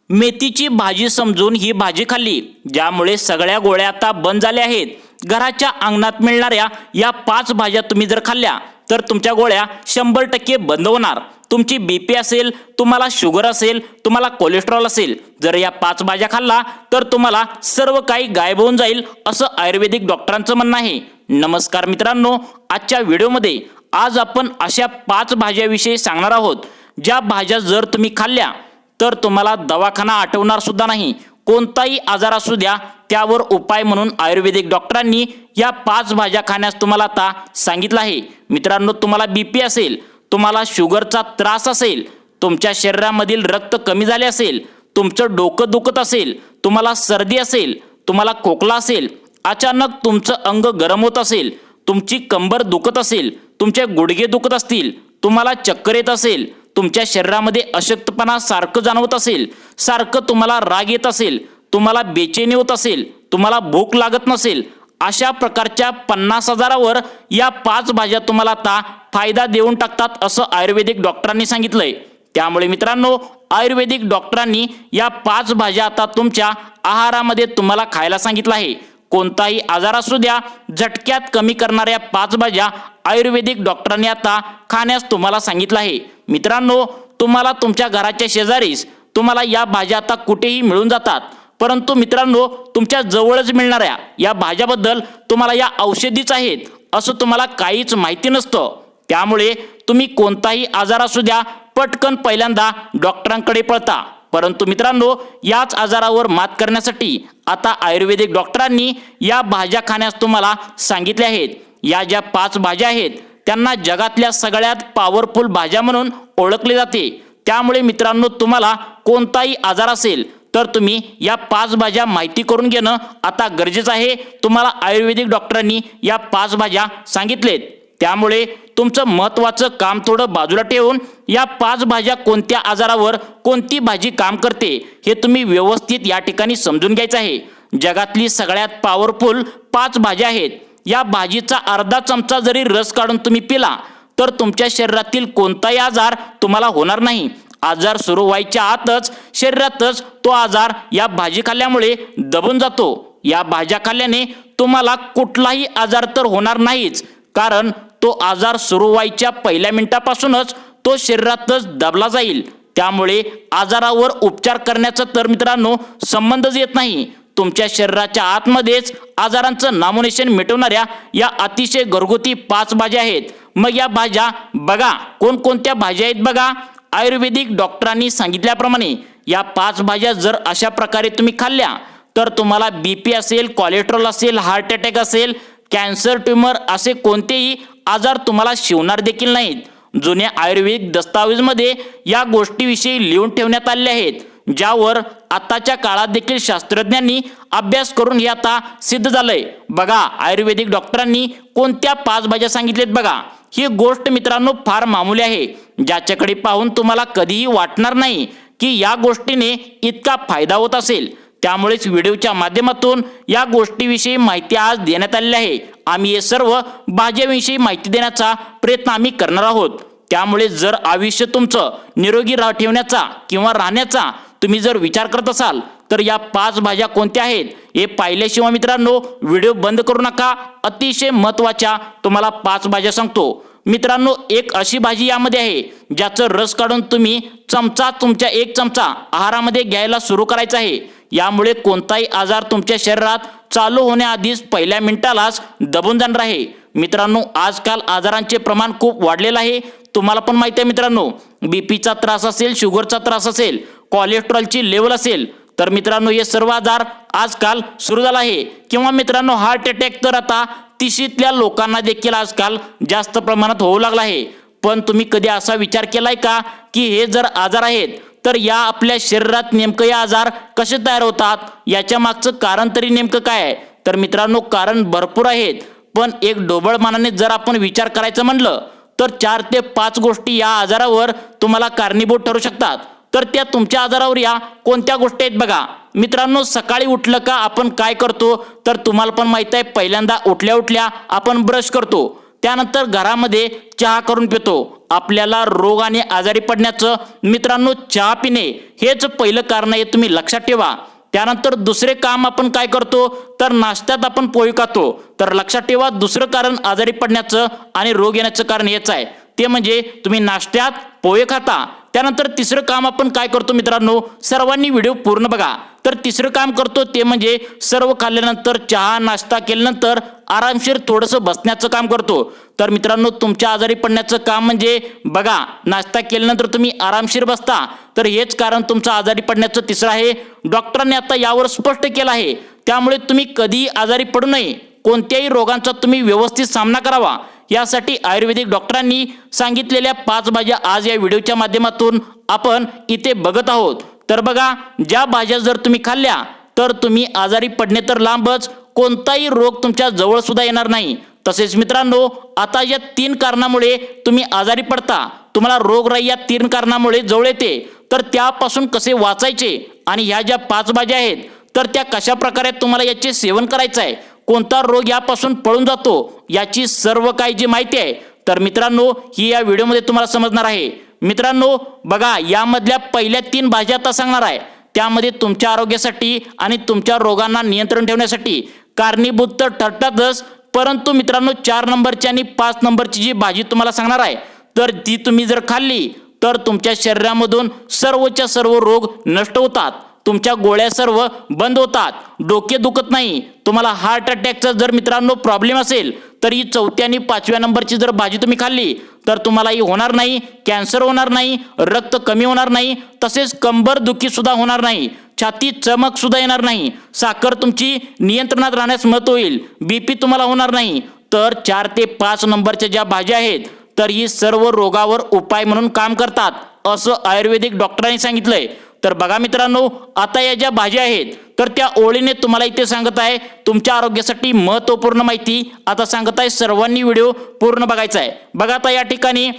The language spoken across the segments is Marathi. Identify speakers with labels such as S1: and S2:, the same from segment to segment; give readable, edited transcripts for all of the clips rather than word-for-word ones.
S1: मेथीची भाजी समजून ही भाजी खाल्ली, ज्यामुळे सगळ्या गोळ्या आता बंद झाल्या आहेत। घराच्या अंगणात मिळणाऱ्या या 5 भाज्या तुम्ही जर खाल्ल्या तर तुमच्या गोळ्या 100% बंद होणार। तुमची बीपी असेल, तुम्हाला शुगर असेल, तुम्हाला कोलेस्ट्रॉल असेल, जर या 5 भाज्या खाल्ला तर तुम्हाला सर्व काही गायब होऊन जाईल, असं आयुर्वेदिक डॉक्टरांचं म्हणणं आहे। नमस्कार मित्रांनो, आजच्या व्हिडिओमध्ये आज आपण अशा 5 भाज्याविषयी सांगणार आहोत, ज्या भाज्या जर तुम्ही खाल्ल्या तर तुम्हाला दवाखाना आठवणार सुद्धा नाही। कोणताही आजार असू द्या, त्यावर उपाय म्हणून आयुर्वेदिक डॉक्टरांनी या 5 भाज्या खाण्यास तुम्हाला आता सांगितलं आहे। मित्रांनो, तुम्हाला बीपी असेल, तुम्हाला शुगरचा त्रास असेल, तुमच्या शरीरामधील रक्त कमी झाले असेल, तुमचं डोकं दुखत असेल, तुम्हाला सर्दी असेल, तुम्हाला खोकला असेल, अचानक तुमचं अंग गरम होत असेल, तुमची कंबर दुखत असेल, तुमचे गुडघे दुखत असतील, तुम्हाला चक्कर येत असेल, तुमच्या शरीरामध्ये अशक्तपणा सारखं जाणवत असेल, सारखं तुम्हाला राग येत असेल, तुम्हाला बेचैनी होत असेल, तुम्हाला भूक लागत नसेल, अशा प्रकारच्या 50,000वर या 5 भाज्या तुम्हाला आता फायदा देऊन टाकतात, असं आयुर्वेदिक डॉक्टरांनी सांगितलंय। त्यामुळे मित्रांनो, आयुर्वेदिक डॉक्टरांनी या 5 भाज्या आता तुमच्या आहारामध्ये तुम्हाला खायला सांगितलं आहे। कोणताही आजार असू द्या, झटक्यात कमी करणाऱ्या 5 भाज्या आयुर्वेदिक डॉक्टरांनी आता खाण्यास तुम्हाला सांगितलं आहे। मित्रांनो, तुम्हाला तुमच्या घराच्या शेजारीच तुम्हाला या भाज्या आता कुठेही मिळून जातात, परंतु मित्रांनो, तुमच्या जवळच मिळणाऱ्या या भाज्याबद्दल तुम्हाला या औषधीच आहेत असं तुम्हाला काहीच माहिती नसतं। त्यामुळे तुम्ही कोणताही आजार असू द्या, पटकन पहिल्यांदा डॉक्टरांकडे पळता, परंतु मित्रांनो, याच आजारावर मात करण्यासाठी आता आयुर्वेदिक डॉक्टरांनी या भाज्या खाण्यास तुम्हाला सांगितल्या आहेत। या ज्या 5 भाज्या आहेत त्यांना जगातल्या सगळ्यात पॉवरफुल भाज्या म्हणून ओळखले जाते। त्यामुळे मित्रांनो, तुम्हाला कोणताही आजार असेल तर तुम्ही या 5 भाज्या माहिती करून घेणं आता गरजेचं आहे। तुम्हाला आयुर्वेदिक डॉक्टरांनी या 5 भाज्या सांगितलेत, त्यामुळे तुमचं महत्त्वाचं काम थोडं बाजूला ठेवून या 5 भाज्या कोणत्या आजारावर कोणती भाजी काम करते हे तुम्ही व्यवस्थित या ठिकाणी समजून घ्यायचं आहे। जगातली सगळ्यात पॉवरफुल 5 भाज्या आहेत। या भाजीचा अर्धा चमचा जरी रस काढून तुम्ही पिला तर तुमच्या शरीरातील कोणताही आजार तुम्हाला होणार नाही। आजार सुरू व्हायच्या आतच शरीरातच तो आजार या भाजी खाल्ल्यामुळे दबून जातो। या भाज्या खाल्ल्याने तुम्हाला कुठलाही आजार तर होणार नाहीच, कारण तो आजार सुरू व्हायच्या पहिल्या मिनिटापासूनच तो शरीरातच दबला जाईल। त्यामुळे आजारावर उपचार करण्याचा तर मित्रांनो संबंधच येत नाही। तुमच्या शरीराच्या आतमध्येच आजारांचं नामोनिशाण मिटवणाऱ्या या अतिशय घरगुती 5 भाज्या आहेत। मग या भाज्या बघा, कोणकोणत्या भाज्या आहेत बघा। आयुर्वेदिक डॉक्टरांनी सांगितल्याप्रमाणे या 5 भाज्या जर अशा प्रकारे तुम्ही खाल्ल्या तर तुम्हाला बीपी असेल, कोलेस्ट्रॉल असेल, हार्ट अटॅक असेल, कॅन्सर, ट्यूमर असे कोणतेही आजार तुम्हाला शिवणार देखील नाहीत। जुन्या आयुर्वेदिक दस्तावेजमध्ये या गोष्टीविषयी लिहून ठेवण्यात आले आहेत, ज्यावर आताच्या काळात देखील शास्त्रज्ञांनी अभ्यास करून हे आता सिद्ध झालंय। बघा, आयुर्वेदिक डॉक्टरांनी कोणत्या 5 भाज्या सांगितलेत बघा। ही गोष्ट मित्रांनो फार मामूली आहे, ज्याच्याकडे पाहून तुम्हाला कधीही वाटणार नाही की या गोष्टीने इतका फायदा होत असेल। त्यामुळेच व्हिडिओच्या माध्यमातून या गोष्टीविषयी माहिती आज देण्यात आलेली आहे। आम्ही हे सर्व भाज्याविषयी माहिती देण्याचा प्रयत्न आम्ही करणार आहोत। त्यामुळे जर आयुष्य तुमचं निरोगी ठेवण्याचा किंवा राहण्याचा तुम्ही जर विचार करत असाल तर या 5 भाज्या कोणत्या आहेत हे पाहिल्याशिवाय मित्रांनो व्हिडिओ बंद करू नका। अतिशय महत्त्वाच्या तुम्हाला 5 भाज्या सांगतो। मित्रांनो, एक अशी भाजी यामध्ये आहे ज्याचं रस काढून तुम्ही तुमच्या 1 चमचा आहारामध्ये घ्यायला सुरू करायचं आहे। यामुळे कोणताही आजार तुमच्या शरीरात चालू होण्याआधीच पहिल्या मिनिटालाच दबून जाणार आहे। मित्रांनो, आजकाल आजारांचे प्रमाण खूप वाढलेलं आहे। तुम्हाला पण माहिती आहे मित्रांनो, बीपीचा त्रास असेल, शुगरचा त्रास असेल, कोलेस्ट्रॉलची लेवल असेल, तर मित्रांनो हे सर्व आजार आजकाल सुरू झाला आहे। किंवा मित्रांनो, हार्ट अटॅक तर आता 30ल्या लोकांना देखील आजकाल जास्त प्रमाणात होऊ लागला आहे। पण तुम्ही कधी असा विचार केलाय का की हे जर आजार आहेत तर या आपल्या शरीरात नेमकं या आजार कसे तयार होतात, याच्या मागचं कारण तरी नेमकं काय आहे? तर मित्रांनो, कारण भरपूर आहेत, पण एक ढोबळ मनाने जर आपण विचार करायचं म्हणलं तर 4 ते 5 गोष्टी या आजारावर तुम्हाला कारणीभूत ठरू शकतात। तर त्या तुमच्या आजारावर या कोणत्या गोष्टी आहेत बघा। मित्रांनो, सकाळी उठलं का आपण काय करतो तर तुम्हाला पण माहित आहे, पहिल्यांदा उठल्या उठल्या आपण ब्रश करतो। त्यानंतर घरामध्ये चहा करून पितो। आपल्याला रोग आणि आजारी पडण्याचं मित्रांनो चहा पिणे हेच पहिलं कारण आहे, तुम्ही लक्षात ठेवा। त्यानंतर दुसरे काम आपण काय करतो तर नाश्त्यात आपण पोहे खातो। तर लक्षात ठेवा दुसरं कारण आजारी पडण्याचं आणि रोग येण्याचं कारण हेच आहे, ते म्हणजे तुम्ही नाश्त्यात पोहे खाता। त्यानंतर तिसरं काम आपण काय करतो मित्रांनो, सर्वांनी व्हिडिओ पूर्ण बघा। तर तिसरं काम करतो ते म्हणजे सर्व खाल्ल्यानंतर चहा नाश्ता केल्यानंतर आरामशीर थोडंसं बसण्याचं काम करतो। तर मित्रांनो तुमच्या आजारी पडण्याचं काम म्हणजे बघा, नाश्ता केल्यानंतर तुम्ही आरामशीर बसता, तर हेच कारण तुमचं आजारी पडण्याचं तिसरं आहे। डॉक्टरांनी आता यावर स्पष्ट केलं आहे, त्यामुळे तुम्ही कधीही आजारी पडू नये, कोणत्याही रोगांचा तुम्ही व्यवस्थित सामना करावा यासाठी आयुर्वेदिक डॉक्टरांनी सांगितलेल्या 5 भाज्या आज या व्हिडिओच्या माध्यमातून आपण इथे बघत आहोत। तर बघा, ज्या भाज्या जर तुम्ही खाल्ल्या तर तुम्ही आजारी पडणे तर लांबच, कोणताही रोग तुमच्या जवळ सुद्धा येणार नाही। तसेच मित्रांनो आता या 3 कारणामुळे तुम्ही आजारी पडता, तुम्हाला रोगराई या 3 कारणामुळे जवळ येते, तर त्यापासून कसे वाचायचे आणि ह्या ज्या 5 भाज्या आहेत तर त्या कशा प्रकारे तुम्हाला याचे सेवन करायचं आहे, कोणता रोग यापासून पळून जातो याची सर्व काही जी माहिती आहे तर मित्रांनो ही या व्हिडिओमध्ये तुम्हाला समजणार आहे। मित्रांनो बघा, यामधल्या पहिल्या 3 भाज्या आता सांगणार आहे, त्यामध्ये तुमच्या आरोग्यासाठी आणि तुमच्या रोगांना नियंत्रण ठेवण्यासाठी कारणीभूत तर ठरतातच, परंतु मित्रांनो 4 नंबरची आणि 5 नंबरची जी भाजी तुम्हाला सांगणार आहे तर ती तुम्ही जर खाल्ली तर तुमच्या शरीरामधून सर्वच्या सर्व रोग नष्ट होतात, तुमच्या गोळ्या सर्व बंद होतात, डोके दुखत नाही। तुम्हाला हार्ट अटॅकचा जर मित्रांनो प्रॉब्लेम असेल तर ही 4थ्या आणि 5व्या नंबरची जर भाजी तुम्ही खाल्ली तर तुम्हाला ही होणार नाही, कॅन्सर होणार नाही, रक्त कमी होणार नाही, तसेच कंबर दुखी सुद्धा होणार नाही, छाती चमक सुद्धा येणार नाही, साखर तुमची नियंत्रणात राहण्यास मदत होईल, बीपी तुम्हाला होणार नाही। तर 4 ते 5 नंबरच्या ज्या भाज्या आहेत तर ही सर्व रोगावर उपाय म्हणून काम करतात असं आयुर्वेदिक डॉक्टरांनी सांगितलंय। तर बघा मित्रांनो, आता या ज्या भाज्या आहेत तर त्या ओळीने तुम्हाला इथे सांगत आहे, तुमच्या आरोग्यासाठी महत्त्वपूर्ण माहिती आता सांगत आहे, सर्वांनी व्हिडिओ पूर्ण बघायचा आहे। बघा आता या ठिकाणी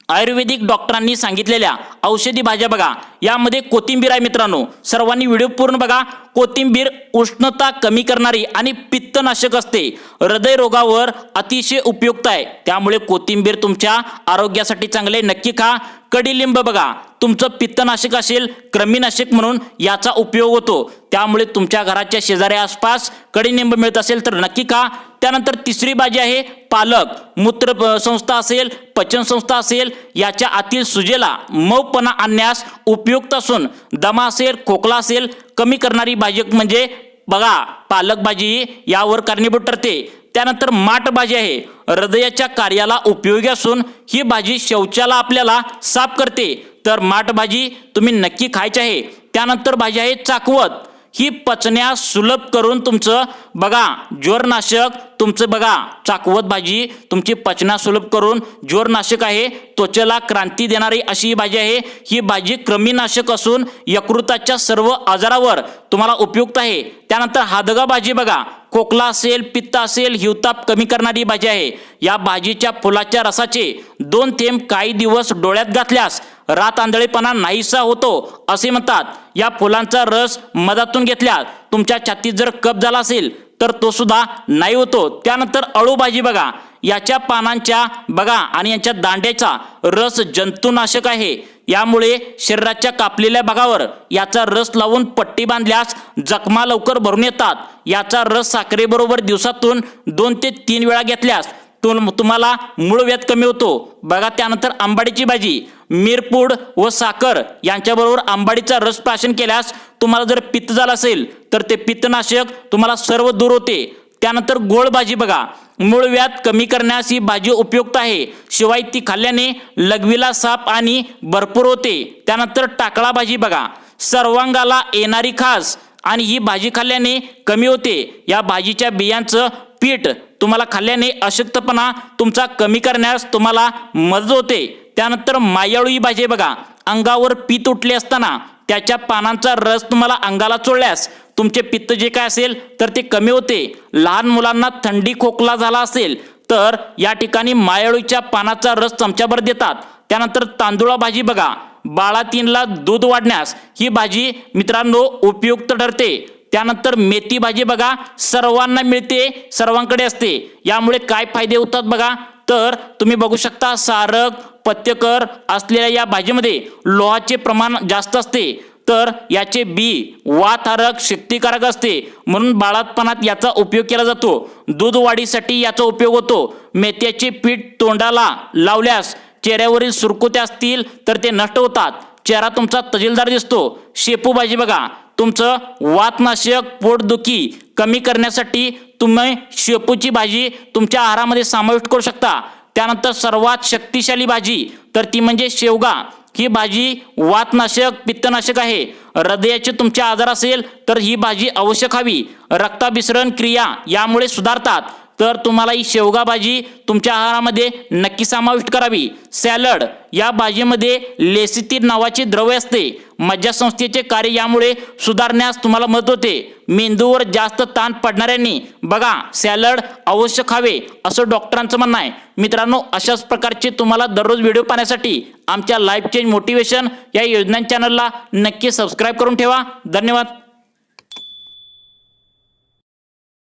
S1: आयुर्वेदिक डॉक्टरांनी सांगितलेल्या औषधी भाज्या बघा, यामध्ये कोथिंबीर आहे मित्रांनो, सर्वांनी व्हिडिओ पूर्ण बघा। कोथिंबीर उष्णता कमी करणारी आणि पित्तनाशक असते, हृदयरोगावर अतिशय उपयुक्त आहे, त्यामुळे कोथिंबीर तुमच्या आरोग्यासाठी चांगले, नक्की खा। कडीलिंब बघा, तुमचं पित्तनाशक असेल, कृमीनाशक म्हणून याचा उपयोग होतो, त्यामुळे तुमच्या घराच्या शेजारी आसपास कडीलिंब मिळत असेल तर नक्की खा। त्यानंतर तिसरी भाजी आहे पालक, मूत्र संस्था असेल, पचन संस्था असेल, याच्या आतील सुजेला मऊपणा आणण्यास उपयुक्त असून दमा असेल, खोकला असेल कमी करणारी भाजी म्हणजे बघा पालक भाजी यावर कारणीभूत ठरते। त्यानंतर माठ भाजी आहे, हृदयाच्या कार्याला उपयोगी असून ही भाजी शौचाला आपल्याला साफ करते, तर माठ भाजी तुम्ही नक्की खायची आहे। त्यानंतर भाजी आहे चाकवत, ही पचण्यास सुलभ करून तुमचं बघा ज्वरनाशक, तुमचं बघा चाकवत भाजी तुमची पचना सुलभ करून ज्वरनाशक आहे, त्वचेला क्रांती देणारी अशी ही भाजी आहे। ही भाजी कृमीनाशक असून यकृताच्या सर्व आजारावर तुम्हाला उपयुक्त आहे। त्यानंतर हादगा भाजी बघा, खोकला असेल, पित्त असेल, हिवताप कमी करणारी भाजी आहे। या भाजीच्या फुलाच्या रसाचे 2 थेंब काही दिवस डोळ्यात घातल्यास रात आंधळेपणा नाहीसा होतो असे म्हणतात। या फुलांचा रस मधातून घेतल्यास तुमच्या छातीत जर कफ झाला असेल तर तो सुद्धा नाही होतो। त्यानंतर अळू भाजी बघा, याच्या पानांच्या बघा आणि यांच्या दांड्याचा रस जंतुनाशक आहे, यामुळे शरीराच्या कापलेल्या भागावर याचा रस लावून पट्टी बांधल्यास जखमा लवकर भरून येतात। याचा रस साखरेबरोबर दिवसातून 2 ते 3 वेळा घेतल्यास तुम्हाला मूळव्याध कमी होतो बघा। त्यानंतर आंबाडीची भाजी, मिरपूड व साखर यांच्याबरोबर आंबाडीचा रस प्राशन केल्यास तुम्हाला जर पित्त झालं असेल तर ते पित्तनाशक तुम्हाला सर्व दूर होते। त्यानंतर गोळ भाजी बघा, मूळव्याध कमी करण्यास ही भाजी उपयुक्त आहे, शिवाय ती खाल्ल्याने लघवीला साप आणि भरपूर होते। त्यानंतर टाकळा भाजी बघा, सर्वांगाला येणारी खास आणि ही भाजी खाल्ल्याने कमी होते। या भाजीच्या बियांचं पीठ तुम्हाला खाल्ल्याने अशक्तपणा तुमचा कमी करण्यास तुम्हाला मदत होते। त्यानंतर मायाळू ही भाजी बघा, अंगावर पित्त उठले असताना त्याच्या पानांचा रस तुम्हाला अंगाला चोळल्यास तुमचे पित्त जे काय असेल तर ते कमी होते। लहान मुलांना थंडी खोकला झाला असेल तर या ठिकाणी मायाळूच्या पानाचा रस चमच्याभर देतात। त्यानंतर तांदूळा भाजी बघा, बाळातीनला दूध वाढण्यास ही भाजी मित्रांनो उपयुक्त ठरते। त्यानंतर मेथी भाजी बघा सर्वांना मिळते, सर्वांकडे असते. यामुळे काय फायदे होतात बघा, तर तुम्ही बघू शकता सारक पथ्यकर असलेल्या या भाजीमध्ये लोहाचे प्रमाण जास्त असते. तर याचे बी वातहारक शक्तिकारक असते, म्हणून बाळातपणात याचा उपयोग केला जातो. दूध वाढीसाठी याचा उपयोग होतो. मेथ्याचे पीठ तोंडाला लावल्यास चेहऱ्यावरील सुरकुत्या असतील तर ते नष्ट होतात. चेहरा तुमचा तजेलदार दिसतो. शेपू भाजी बघा तुमचं वातनाशक पोटदुखी कमी करण्यासाठी तुम्ही शेपूची भाजी तुमच्या आहारामध्ये समाविष्ट करू शकता. त्यानंतर सर्वात शक्तिशाली भाजी तर ती म्हणजे शेवगा. ही भाजी वातनाशक पित्तनाशक आहे. हृदयाचे तुमचे आजार असेल तर ही भाजी अवश्य खावी. रक्ताभिसरण क्रिया यामुळे सुधारतात. तर तुम्हाला ही शेवगा भाजी तुमच्या आहारामध्ये नक्की समाविष्ट करावी. सॅलड या भाजीमध्ये लेसिथिन नावाचे द्रव्य असते. मज्जासंस्थेचे कार्य यामुळे सुधारण्यास तुम्हाला मदत होते. मेंदूवर जास्त ताण पडणाऱ्यांनी बघा सॅलड अवश्य खावे असं डॉक्टरांचं म्हणणं आहे. मित्रांनो, अशाच प्रकारचे तुम्हाला दररोज व्हिडिओ पाहण्यासाठी आमच्या लाईफ चेंज मोटिवेशन या योजना चॅनलला नक्की सबस्क्राईब करून ठेवा. धन्यवाद.